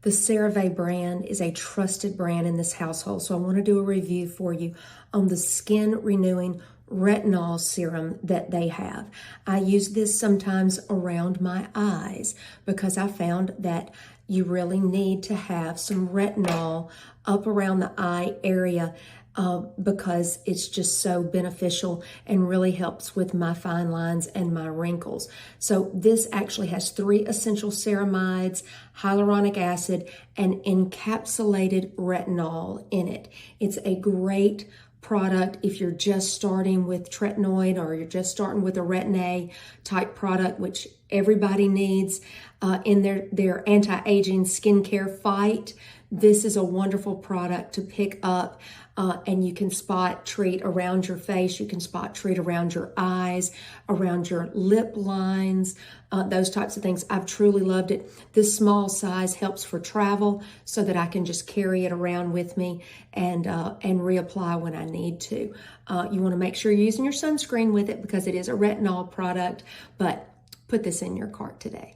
The CeraVe brand is a trusted brand in this household, so I want to do a review for you on the Skin Renewing Retinol Serum that they have. I use this sometimes around my eyes because I found that you really need to have some retinol up around the eye area because it's just so beneficial and really helps with my fine lines and my wrinkles. So this actually has 3 essential ceramides, hyaluronic acid, and encapsulated retinol in it. It's a great product if you're just starting with tretinoid or you're just starting with a Retin-A type product, which everybody needs in their anti-aging skincare fight. This is a wonderful product to pick up, and you can spot treat around your face. You can spot treat around your eyes, around your lip lines, those types of things. I've truly loved it. This small size helps for travel so that I can just carry it around with me and reapply when I need to. You want to make sure you're using your sunscreen with it because it is a retinol product, but put this in your cart today.